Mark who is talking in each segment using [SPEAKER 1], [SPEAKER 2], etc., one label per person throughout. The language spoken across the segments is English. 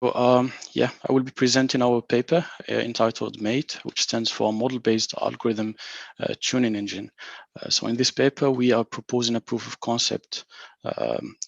[SPEAKER 1] yeah, I will be presenting our paper entitled MATE, which stands for Model-Based Algorithm Tuning Engine. So in this paper, we are proposing a proof of concept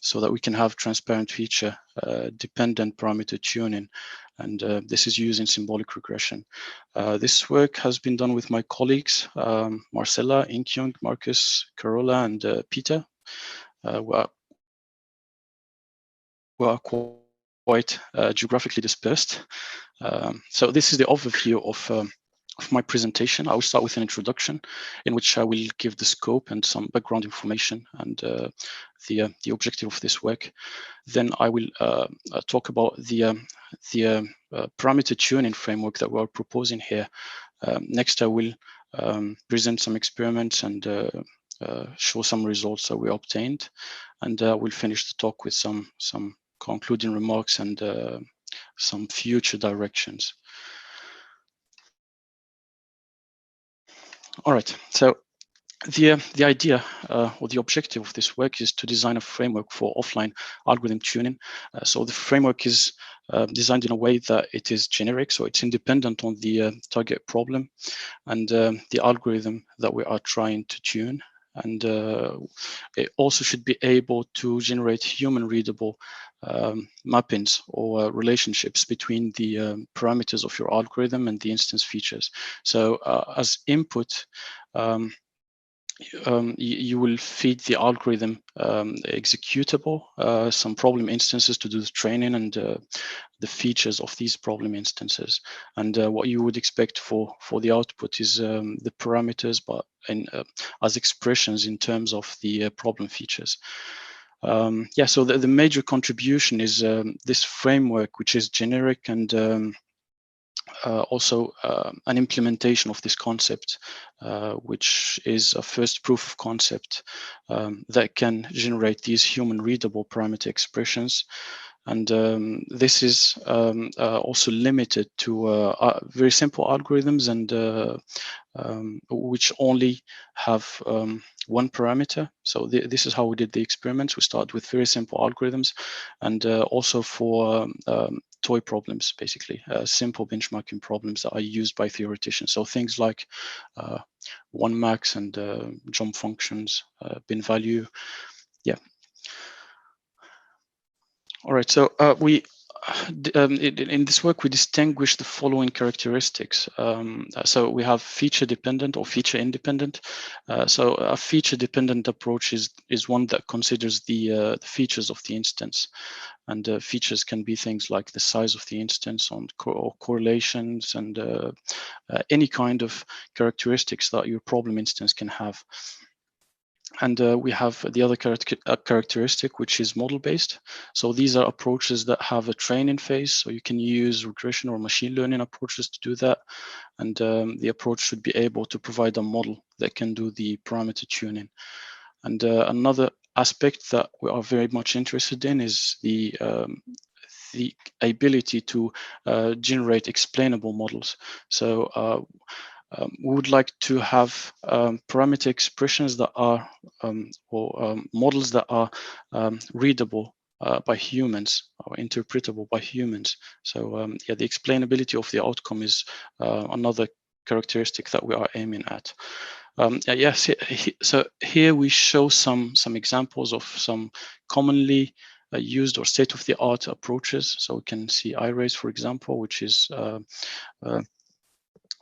[SPEAKER 1] so that we can have transparent feature dependent parameter tuning. And this is using symbolic regression. This work has been done with my colleagues, Marcella, Inkyung, Markus, Carola, and Peter, who are quite geographically dispersed. So this is the overview of my presentation. I will start with an introduction in which I will give the scope and some background information and the objective of this work. Then I will talk about the parameter tuning framework that we are proposing here. Next, I will present some experiments and show some results that we obtained, and we'll finish the talk with some concluding remarks and some future directions. All right, so the idea or the objective of this work is to design a framework for offline algorithm tuning. So the framework is designed in a way that it is generic, so it's independent on the target problem and the algorithm that we are trying to tune. And it also should be able to generate human-readable mappings or relationships between the parameters of your algorithm and the instance features. So as input, you will feed the algorithm executable, some problem instances to do the training and the features of these problem instances. And what you would expect for the output is the parameters, but as expressions in terms of the problem features. Yeah, so the major contribution is this framework, which is generic and also an implementation of this concept, which is a first proof of concept that can generate these human-readable parameter expressions. And this is also limited to very simple algorithms and which only have one parameter. So this is how we did the experiments. We started with very simple algorithms, and also for toy problems, basically simple benchmarking problems that are used by theoreticians. So things like OneMax and jump functions, BinValue. Yeah. All right. So we in this work, we distinguish the following characteristics. So we have feature dependent or feature independent. So a feature dependent approach is one that considers the features of the instance. And features can be things like the size of the instance or correlations and any kind of characteristics that your problem instance can have. And we have the other characteristic, which is model-based. So these are approaches that have a training phase. So you can use regression or machine learning approaches to do that. And the approach should be able to provide a model that can do the parameter tuning. And another aspect that we are very much interested in is the ability to generate explainable models. So we would like to have parameter expressions that are models that are readable by humans or interpretable by humans. So yeah, the explainability of the outcome is another characteristic that we are aiming at. Yes, so here we show some examples of some commonly used or state-of-the-art approaches. So we can see irace, for example, which is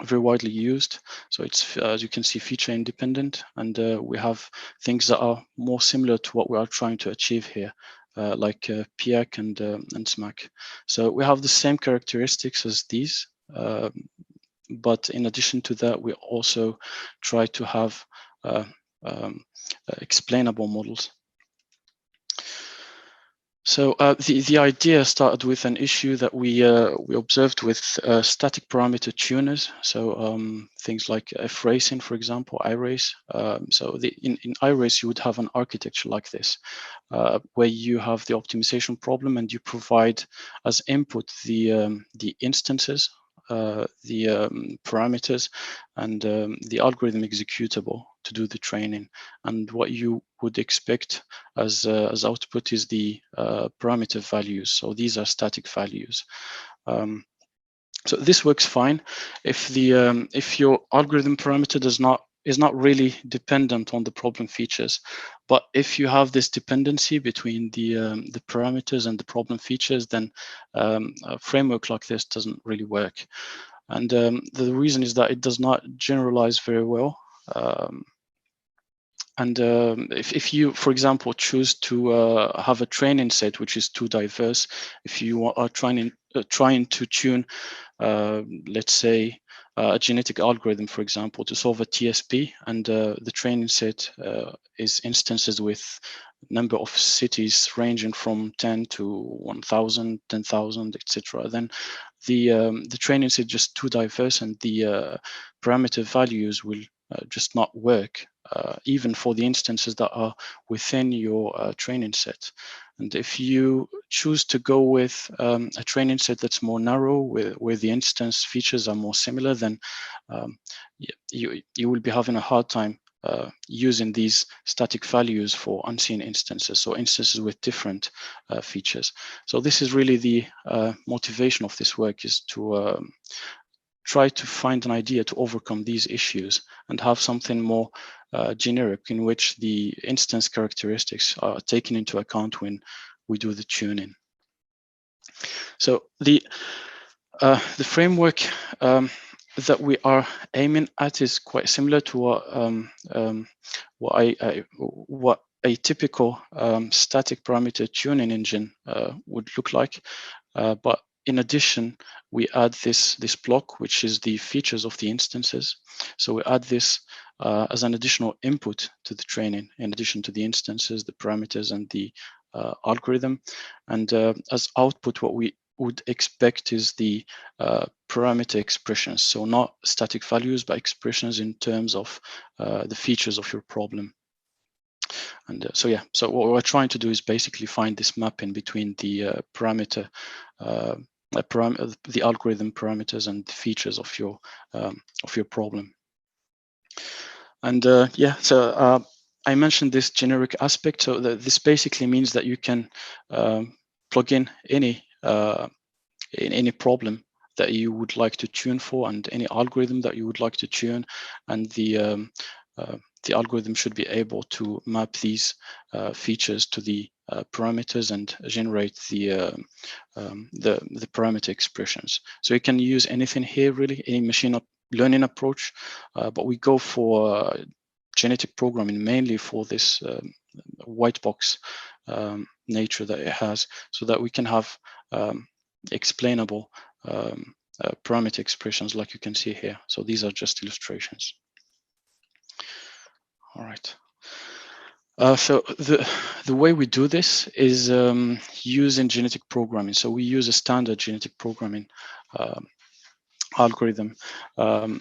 [SPEAKER 1] very widely used. So it's, as you can see, feature independent, and we have things that are more similar to what we are trying to achieve here, like PIAC and SMAC. So we have the same characteristics as these, but in addition to that, we also try to have explainable models. So the idea started with an issue that we observed with static parameter tuners. So things like F-racing, for example, irace. So in irace, you would have an architecture like this, where you have the optimization problem and you provide as input the instances, the parameters, and the algorithm executable. to do the training. And what you would expect as output is the parameter values. So these are static values. So this works fine if the if your algorithm parameter is not really dependent on the problem features. But if you have this dependency between the parameters and the problem features, then a framework like this doesn't really work. And the reason is that it does not generalize very well. And if you, for example, choose to have a training set which is too diverse, if you are trying to tune, let's say, a genetic algorithm, for example, to solve a TSP, and the training set is instances with number of cities ranging from 10 to 1,000, 10,000, etc., then the training set is just too diverse, and the parameter values will just not work, even for the instances that are within your training set. And if you choose to go with a training set that's more narrow, where the instance features are more similar, then you will be having a hard time using these static values for unseen instances, so instances with different features. So this is really the motivation of this work, is to try to find an idea to overcome these issues and have something more generic, in which the instance characteristics are taken into account when we do the tuning. So the framework that we are aiming at is quite similar to what a typical static parameter tuning engine would look like, but in addition, we add this block, which is the features of the instances. So we add this as an additional input to the training, in addition to the instances, the parameters, and the algorithm. And as output, what we would expect is the parameter expressions. So not static values, but expressions in terms of the features of your problem. And so yeah, so what we're trying to do is basically find this mapping between the parameter, the algorithm parameters and the features of your problem. And yeah, so I mentioned this generic aspect. So this basically means that you can plug in any problem that you would like to tune for, and any algorithm that you would like to tune, and the algorithm should be able to map these features to the parameters and generate the parameter expressions. So you can use anything here, really, any machine learning approach, but we go for genetic programming mainly for this white box nature that it has, so that we can have explainable parameter expressions like you can see here. So these are just illustrations. All right. So the way we do this is using genetic programming. So we use a standard genetic programming algorithm.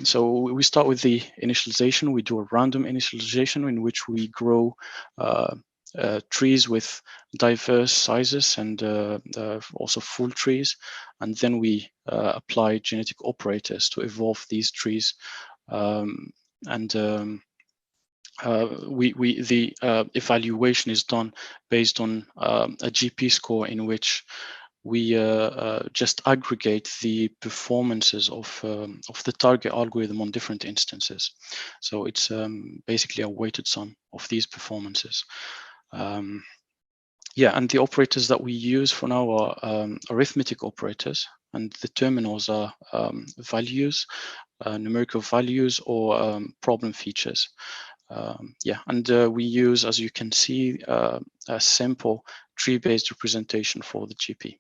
[SPEAKER 1] So we start with the initialization. We do a random initialization in which we grow trees with diverse sizes and also full trees, and then we apply genetic operators to evolve these trees, the evaluation is done based on a GP score, in which we just aggregate the performances of the target algorithm on different instances. So it's basically a weighted sum of these performances. Yeah, and the operators that we use for now are arithmetic operators, and the terminals are values, numerical values, or problem features. Yeah, and we use, as you can see, a simple tree-based representation for the GP.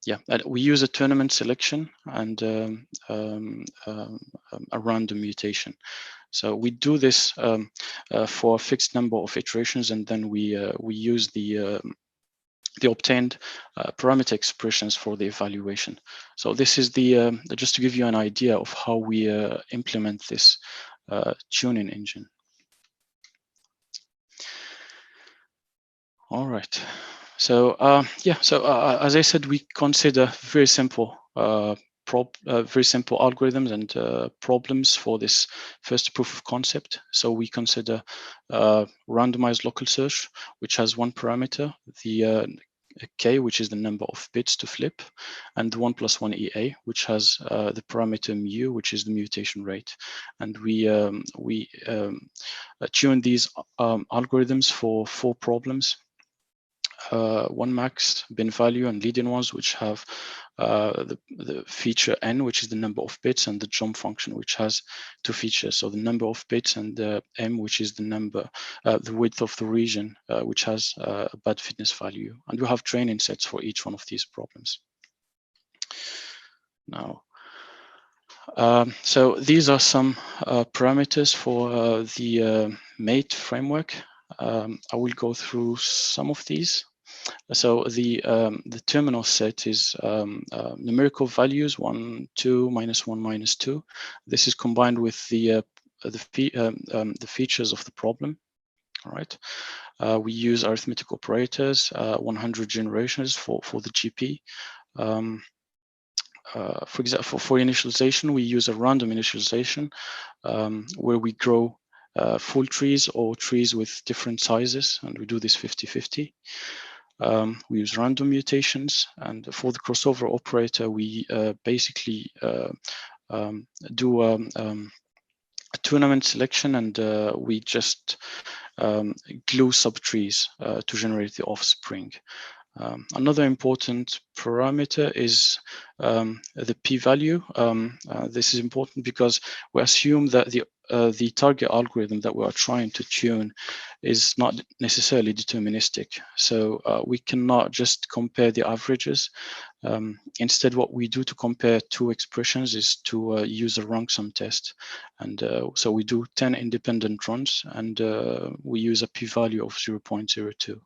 [SPEAKER 1] Yeah, and we use a tournament selection and a random mutation. So we do this for a fixed number of iterations, and then we use the obtained parameter expressions for the evaluation. So this is the just to give you an idea of how we implement this tuning engine. All right. So yeah, so as I said, we consider very simple very simple algorithms and problems for this first proof of concept. So we consider randomized local search, which has one parameter, the k, which is the number of bits to flip, and 1 + 1 EA, which has the parameter mu, which is the mutation rate. And we tune these algorithms for 4 problems: OneMax, BinValue, and LeadingOnes, which have the feature n, which is the number of bits, and the jump function, which has 2 features. So the number of bits, and m, which is the number, the width of the region, which has a bad fitness value. And we have training sets for each one of these problems. Now, so these are some parameters for the mate framework. I will go through some of these. So the terminal set is numerical values 1, 2, -1, -2. This is combined with the features of the problem. All right. We use arithmetic operators, 100 generations for the GP. For example, for initialization, we use a random initialization where we grow full trees or trees with different sizes, and we do this 50-50. We use random mutations, and for the crossover operator, we basically do a tournament selection, and we just glue subtrees to generate the offspring. Another important parameter is the p-value. This is important because we assume that the target algorithm that we are trying to tune is not necessarily deterministic. So we cannot just compare the averages. Instead, what we do to compare 2 expressions is to use a rank sum test. And so we do 10 independent runs, and we use a p-value of 0.02.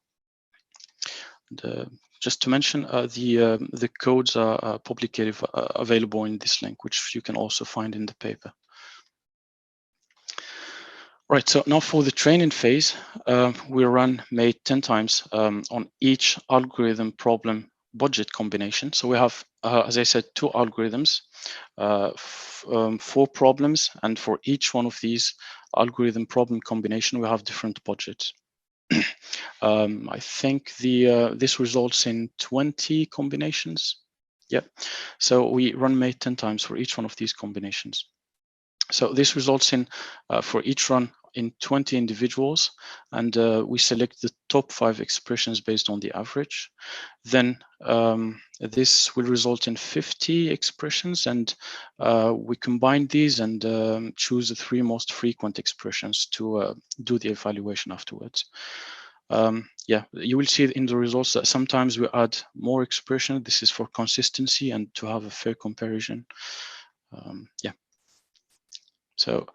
[SPEAKER 1] And, just to mention, the codes are publicly available in this link, which you can also find in the paper. Right, so now for the training phase, we run mate 10 times on each algorithm problem budget combination. So we have, as I said, 2 algorithms, 4 problems, and for each one of these algorithm problem combination, we have different budgets. I think this results in 20 combinations. Yep. So we run mate 10 times for each one of these combinations. So this results in, for each run, in 20 individuals, and we select the top 5 expressions based on the average. Then this will result in 50 expressions, and we combine these and choose the 3 most frequent expressions to do the evaluation afterwards. Yeah, you will see in the results that sometimes we add more expression. This is for consistency and to have a fair comparison. Yeah. So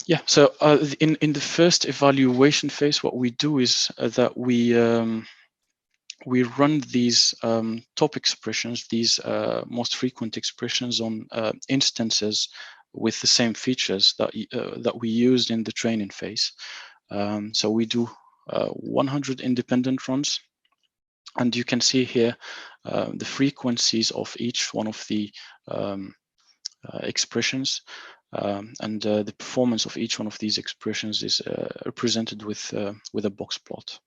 [SPEAKER 1] yeah, so in the first evaluation phase, what we do is that we run these top expressions, these most frequent expressions, on instances with the same features that we used in the training phase. So we do 100 independent runs, and you can see here the frequencies of each one of the expressions. And the performance of each one of these expressions is represented with a box plot.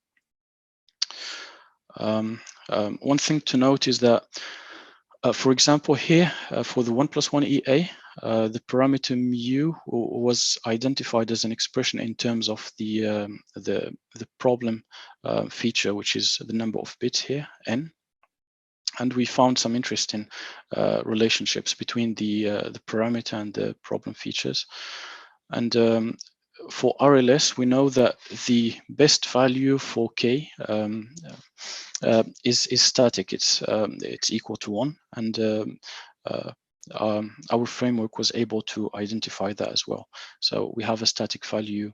[SPEAKER 1] One thing to note is that, for example, here for the 1 + 1 EA, the parameter mu was identified as an expression in terms of the problem feature, which is the number of bits here, n. And we found some interesting relationships between the parameter and the problem features. And for RLS, we know that the best value for k is static. It's equal to 1, and our framework was able to identify that as well. So we have a static value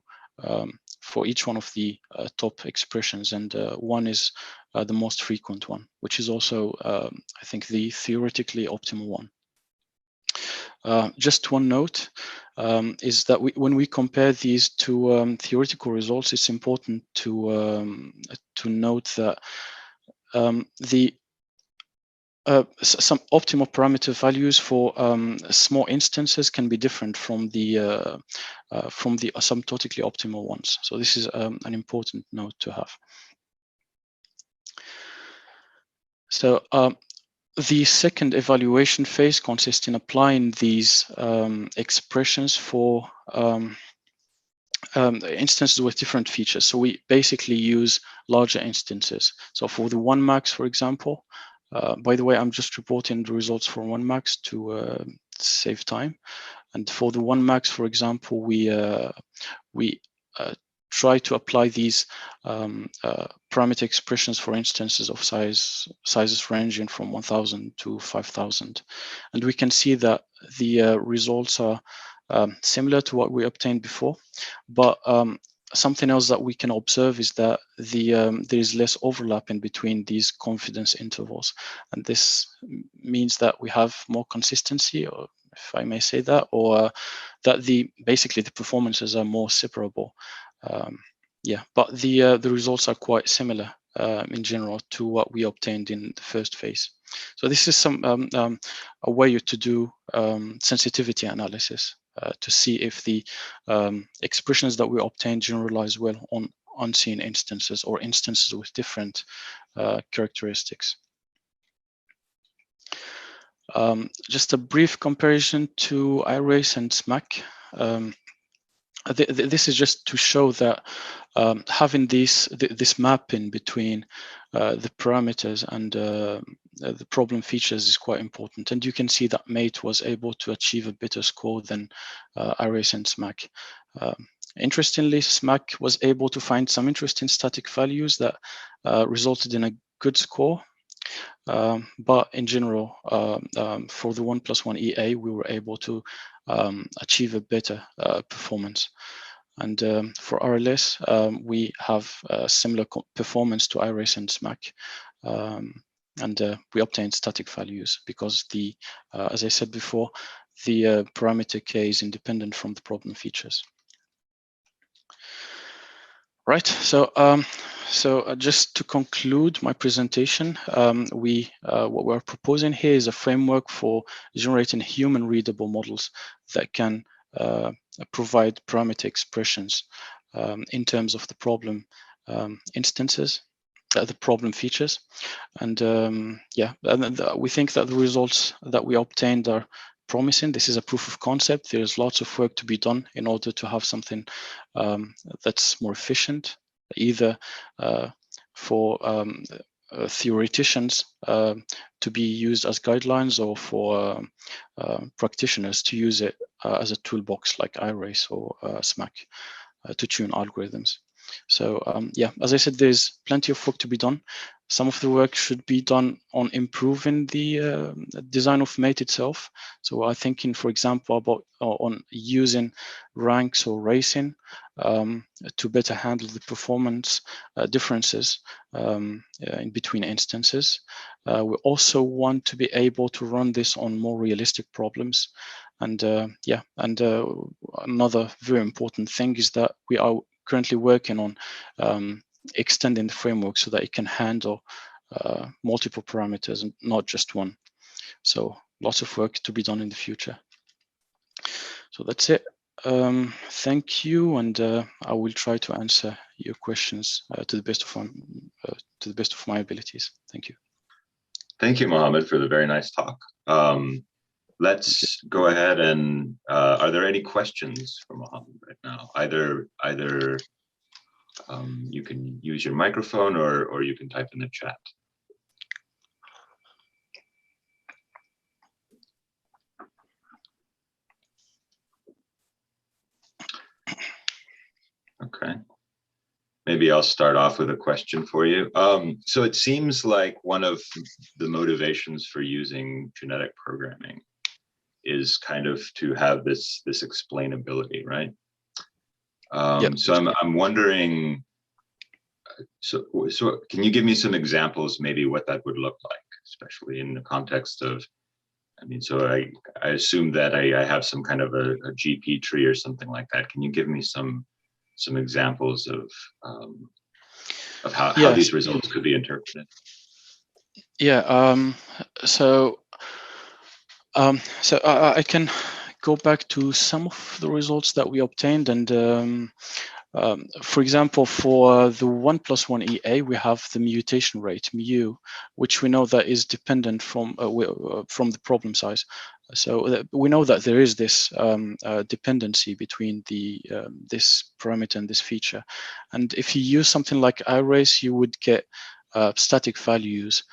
[SPEAKER 1] for each one of the top expressions, and 1 is the most frequent one, which is also, I think, the theoretically optimal one. Just one note is that when we compare these 2 theoretical results, it's important to note that some optimal parameter values for small instances can be different from the asymptotically optimal ones. So this is an important note to have. So the second evaluation phase consists in applying these expressions for instances with different features. So we basically use larger instances. So for the OneMax, for example, by the way, I'm just reporting the results for OneMax to save time. And for the OneMax, for example, we try to apply these parameter expressions for instances of sizes ranging from 1,000 to 5,000. And we can see that the results are similar to what we obtained before, but something else that we can observe is that there is less overlap in between these confidence intervals, and this means that we have more consistency, or if I may say that, or that basically the performances are more separable. Yeah, but the results are quite similar in general to what we obtained in the first phase. So this is some a way to do sensitivity analysis to see if the expressions that we obtain generalize well on unseen instances or instances with different characteristics. Just a brief comparison to irace and SMAC. This is just to show that having this mapping between the parameters and the problem features is quite important. And you can see that MATE was able to achieve a better score than irace and SMAC. Interestingly, SMAC was able to find some interesting static values that resulted in a good score. But in general, for the 1+1 EA, we were able to achieve a better performance. And for RLS, we have similar performance to irace and SMAC. And we obtained static values because as I said before, the parameter K is independent from the problem features. Right, so just to conclude my presentation, what we're proposing here is a framework for generating human-readable models that can provide parameter expressions in terms of the problem instances, the problem features, and yeah, and we think that the results that we obtained are promising. This is a proof of concept. There's lots of work to be done in order to have something that's more efficient, either for theoreticians to be used as guidelines, or for practitioners to use it as a toolbox like irace or SMAC to tune algorithms. So yeah, as I said, there's plenty of work to be done. Some of the work should be done on improving the design of MATE itself. So I'm thinking, for example, about on using ranks or racing to better handle the performance differences in between instances. We also want to be able to run this on more realistic problems. And yeah, and another very important thing is that we are currently working on extending the framework so that it can handle multiple parameters and not just one. So lots of work to be done in the future. So that's it. Thank you, and I will try to answer your questions to the best of my abilities. Thank you.
[SPEAKER 2] Thank you, Mohamed, for the very nice talk. Let's go ahead and are there any questions for Mohamed right now? Either you can use your microphone or you can type in the chat. Okay. Maybe I'll start off with a question for you. So it seems like one of the motivations for using genetic programming is kind of to have this explainability, right? Yep. So I'm wondering, so can you give me some examples, maybe what that would look like, especially in the context of, I mean, so I assume that I have some kind of a GP tree or something like that. Can you give me some examples of how these results could be interpreted?
[SPEAKER 1] Yeah. So I can go back to some of the results that we obtained, and for example, for the 1+1 EA, we have the mutation rate mu, which we know that is dependent from the problem size. So we know that there is this dependency between this parameter and this feature. And if you use something like irace, you would get static values,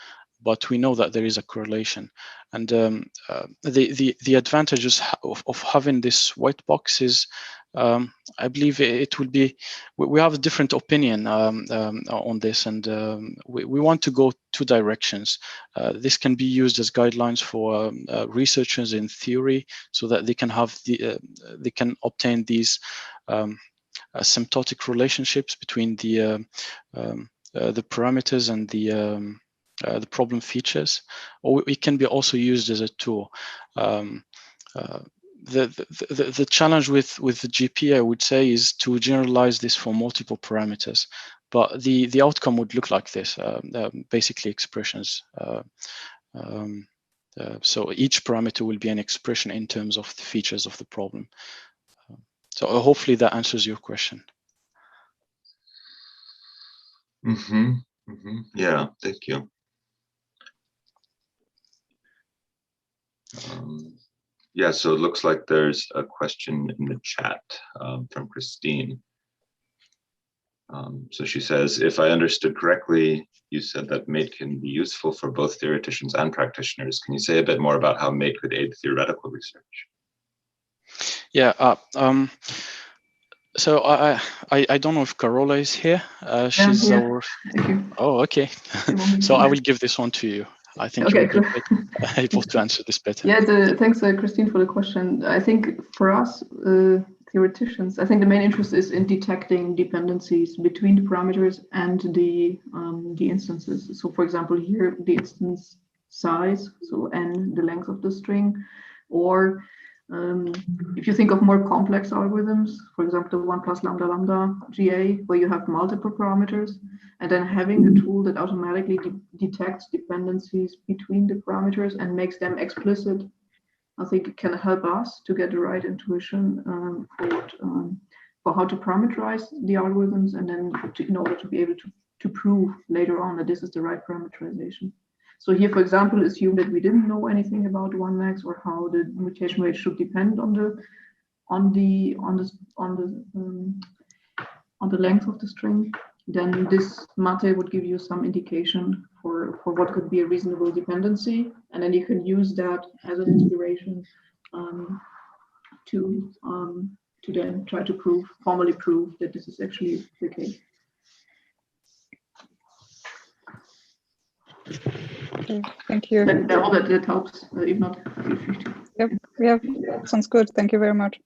[SPEAKER 1] but we know that there is a correlation. And the advantages of having this white box is, I believe it will be, we have a different opinion on this, and we want to go two directions. This can be used as guidelines for researchers in theory, so that they can have they can obtain these asymptotic relationships between the parameters and the problem features, or it can be also used as a tool. The challenge with the GP, I would say, is to generalize this for multiple parameters, but the outcome would look like this, basically expressions. So each parameter will be an expression in terms of the features of the problem. So hopefully that answers your question.
[SPEAKER 2] Yeah, thank you. Yeah, so it looks like there's a question in the chat from Christine. So she says, if I understood correctly, you said that MATE can be useful for both theoreticians and practitioners. Can you say a bit more about how MATE could aid theoretical research?
[SPEAKER 1] Yeah. So I don't know if Carola is here. She's our. Oh, okay. So I will give this one to you. I think
[SPEAKER 3] okay,
[SPEAKER 1] you'll be able to answer this better.
[SPEAKER 3] Yeah, thanks, Christine, for the question. I think for us, theoreticians, I think the main interest is in detecting dependencies between the parameters and the instances. So, for example, here the instance size, so n, the length of the string, or if you think of more complex algorithms, for example, the 1+ lambda lambda GA, where you have multiple parameters, and then having a tool that automatically detects dependencies between the parameters and makes them explicit, I think it can help us to get the right intuition for how to parameterize the algorithms, and then in order to be able to prove later on that this is the right parameterization. So here, for example, assume that we didn't know anything about OneMax or how the mutation rate should depend on the length of the string. Then this mate would give you some indication for what could be a reasonable dependency, and then you can use that as an inspiration to then try to formally prove that this is actually the case.
[SPEAKER 4] Okay, thank you.
[SPEAKER 3] I hope that helps. If not, feel free to.
[SPEAKER 4] Yep, sounds good. Thank you very much.